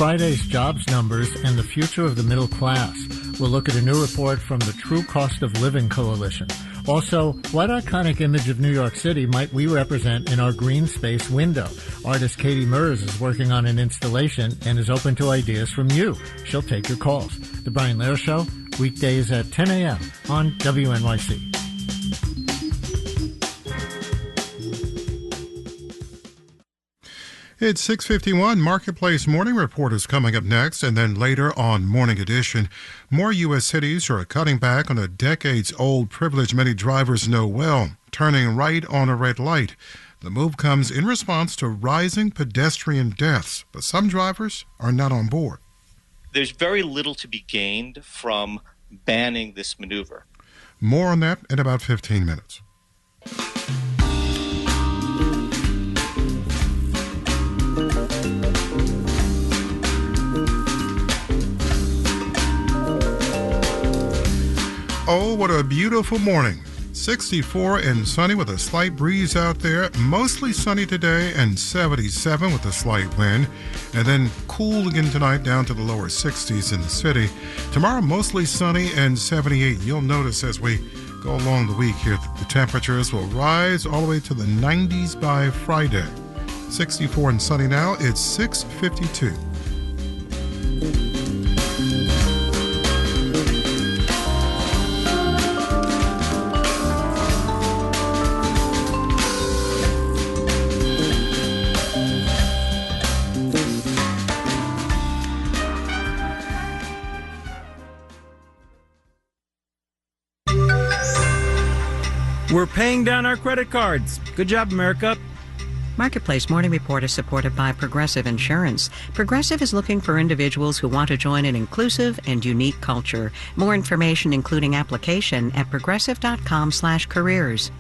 Friday's jobs numbers and the future of the middle class. We'll look at a new report from the True Cost of Living Coalition. Also, what iconic image of New York City might we represent in our green space window? Artist Katie Mers is working on an installation and is open to ideas from you. She'll take your calls. The Brian Lehrer Show, weekdays at 10 a.m. on WNYC. It's 6:51. Marketplace Morning Report is coming up next, and then later on Morning Edition. More U.S. cities are cutting back on a decades-old privilege many drivers know well, turning right on a red light. The move comes in response to rising pedestrian deaths, but some drivers are not on board. There's very little to be gained from banning this maneuver. More on that in about 15 minutes. Oh, what a beautiful morning. 64 and sunny with a slight breeze out there. Mostly sunny today and 77 with a slight wind. And then cool again tonight down to the lower 60s in the city. Tomorrow mostly sunny and 78. You'll notice as we go along the week here, the temperatures will rise all the way to the 90s by Friday. 64 and sunny now. It's 6:52. We're paying down our credit cards. Good job, America. Marketplace Morning Report is supported by Progressive Insurance. Progressive is looking for individuals who want to join an inclusive and unique culture. More information, including application, at progressive.com/careers.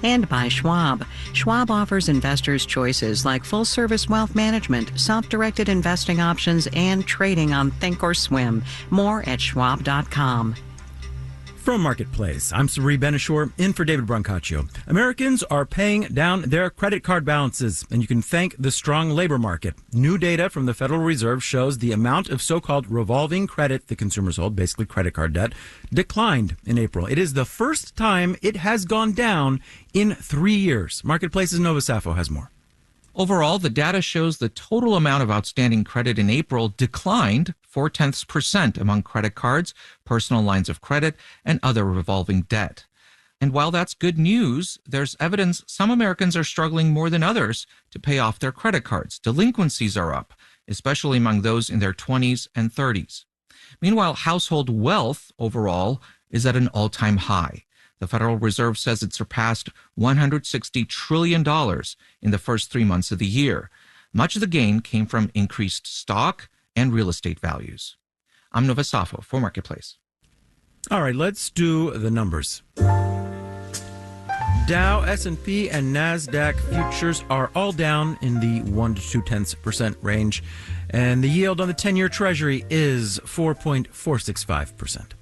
And by Schwab. Schwab offers investors choices like full-service wealth management, self-directed investing options, and trading on Thinkorswim. More at schwab.com. From Marketplace, I'm Sari Benishore, in for David Brancaccio. Americans are paying down their credit card balances, and you can thank the strong labor market. New data from the Federal Reserve shows the amount of so-called revolving credit that consumers hold, basically credit card debt, declined in April. It is the first time it has gone down in 3 years. Marketplace's Nova Safo has more. Overall, the data shows the total amount of outstanding credit in April declined 0.4% among credit cards, personal lines of credit, and other revolving debt. And while that's good news, there's evidence some Americans are struggling more than others to pay off their credit cards. Delinquencies are up, especially among those in their 20s and 30s. Meanwhile, household wealth overall is at an all-time high. The Federal Reserve says it surpassed $160 trillion in the first 3 months of the year. Much of the gain came from increased stock and real estate values. I'm Nova Safo for Marketplace. All right, let's do the numbers. Dow, S&P, and NASDAQ futures are all down in the 1 to 0.2% range, and the yield on the 10-year Treasury is 4.465%.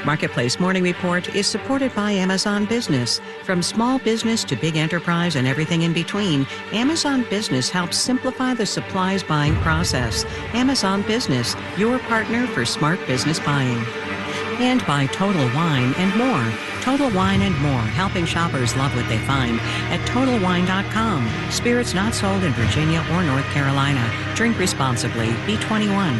Marketplace Morning Report is supported by Amazon Business. From small business to big enterprise and everything in between, Amazon Business helps simplify the supplies buying process. Amazon Business, your partner for smart business buying. And by Total Wine and More. Total Wine and More, helping shoppers love what they find at TotalWine.com. Spirits not sold in Virginia or North Carolina. Drink responsibly. Be 21.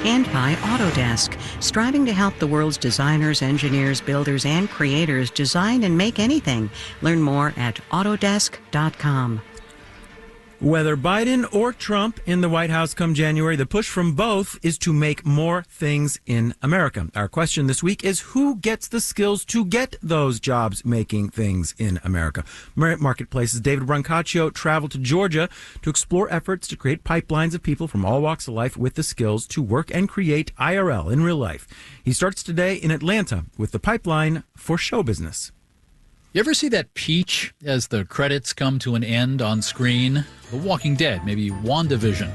And by Autodesk, striving to help the world's designers, engineers, builders, and creators design and make anything. Learn more at Autodesk.com. Whether Biden or Trump in the White House come January, the push from both is to make more things in America. Our question this week is, who gets the skills to get those jobs making things in America? Marketplace's David Brancaccio traveled to Georgia to explore efforts to create pipelines of people from all walks of life with the skills to work and create IRL in real life. He starts today in Atlanta with the pipeline for show business. You ever see that peach as the credits come to an end on screen? The Walking Dead, maybe WandaVision.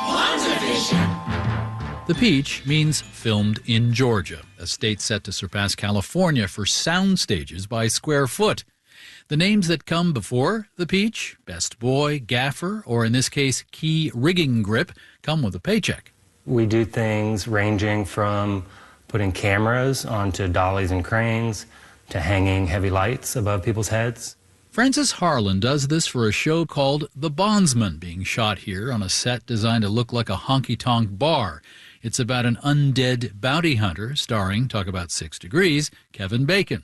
WandaVision! The peach means filmed in Georgia, a state set to surpass California for sound stages by square foot. The names that come before the peach, best boy, gaffer, or in this case, key rigging grip, come with a paycheck. We do things ranging from putting cameras onto dollies and cranes to hanging heavy lights above people's heads. Francis Harlan does this for a show called The Bondsman, being shot here on a set designed to look like a honky-tonk bar. It's about an undead bounty hunter, starring, talk about 6 Degrees, Kevin Bacon.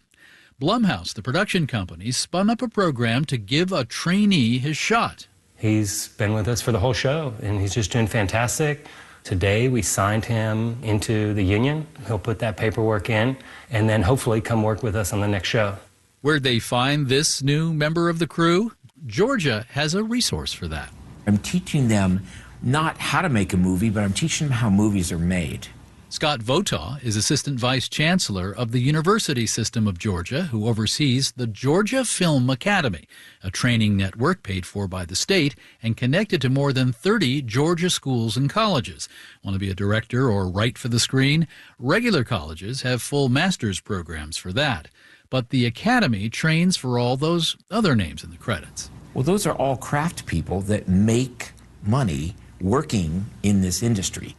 Blumhouse, the production company, spun up a program to give a trainee his shot. He's been with us for the whole show, and he's just doing fantastic. Today, we signed him into the union. He'll put that paperwork in, and then hopefully come work with us on the next show. Where'd they find this new member of the crew? Georgia has a resource for that. I'm teaching them not how to make a movie, but I'm teaching them how movies are made. Scott Votaw is Assistant Vice Chancellor of the University System of Georgia, who oversees the Georgia Film Academy, a training network paid for by the state and connected to more than 30 Georgia schools and colleges. Want to be a director or write for the screen? Regular colleges have full master's programs for that. But the Academy trains for all those other names in the credits. Well, those are all craft people that make money working in this industry.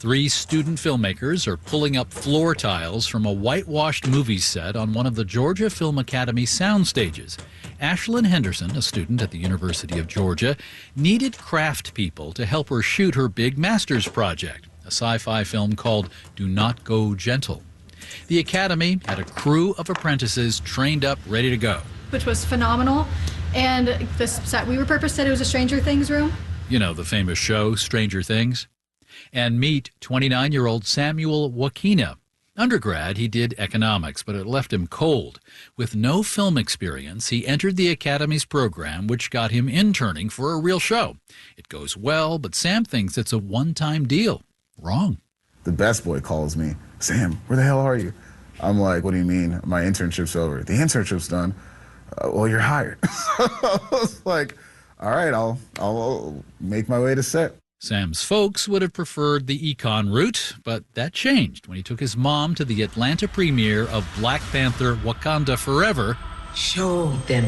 3 student filmmakers are pulling up floor tiles from a whitewashed movie set on one of the Georgia Film Academy sound stages. Ashlyn Henderson, a student at the University of Georgia, needed craft people to help her shoot her big master's project, a sci-fi film called Do Not Go Gentle. The Academy had a crew of apprentices trained up, ready to go. Which was phenomenal. And this set we repurposed said it was a Stranger Things room. You know, the famous show, Stranger Things. And meet 29-year-old Samuel Wakina. Undergrad, he did economics, but it left him cold. With no film experience, he entered the Academy's program, which got him interning for a real show. It goes well, but Sam thinks it's a one-time deal. Wrong. The best boy calls me, Sam, where the hell are you? I'm like, what do you mean? My internship's over. The internship's done. Well, you're hired. I was like, all right, I'll make my way to set. Sam's folks would have preferred the econ route, but that changed when he took his mom to the Atlanta premiere of Black Panther: Wakanda Forever. Show them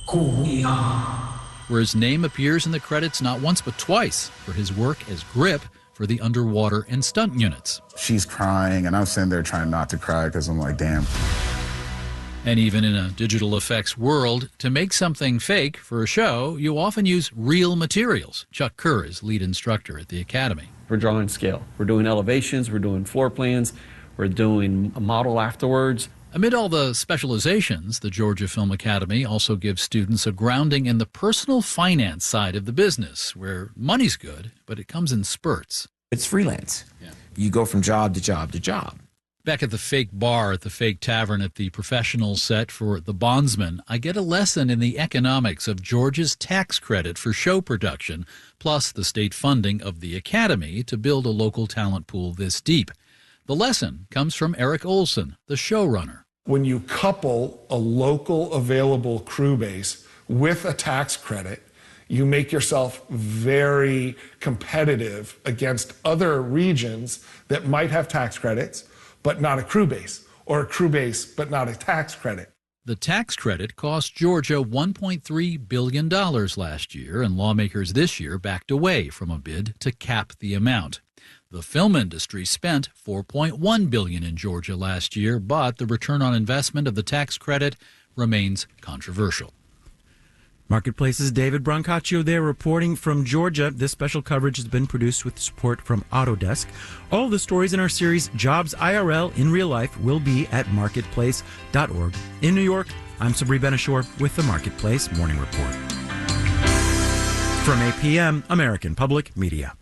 who we are. Where his name appears in the credits not once but twice for his work as grip for the underwater and stunt units. She's crying, and I'm sitting there trying not to cry because I'm like, damn. And even in a digital effects world, to make something fake for a show, you often use real materials. Chuck Kerr is lead instructor at the Academy. We're drawing scale. We're doing elevations. We're doing floor plans. We're doing a model afterwards. Amid all the specializations, the Georgia Film Academy also gives students a grounding in the personal finance side of the business, where money's good, but it comes in spurts. It's freelance. Yeah. You go from job to job to job. Back at the fake bar at the fake tavern at the professional set for The Bondsman, I get a lesson in the economics of Georgia's tax credit for show production, plus the state funding of the Academy to build a local talent pool this deep. The lesson comes from Eric Olson, the showrunner. When you couple a local available crew base with a tax credit, you make yourself very competitive against other regions that might have tax credits, but not a crew base, or a crew base, but not a tax credit. The tax credit cost Georgia $1.3 billion last year, and lawmakers this year backed away from a bid to cap the amount. The film industry spent $4.1 billion in Georgia last year, but the return on investment of the tax credit remains controversial. Marketplace's David Brancaccio there reporting from Georgia. This special coverage has been produced with support from Autodesk. All the stories in our series, Jobs IRL in Real Life, will be at marketplace.org. In New York, I'm Sabri Benashor with the Marketplace Morning Report. From APM, American Public Media.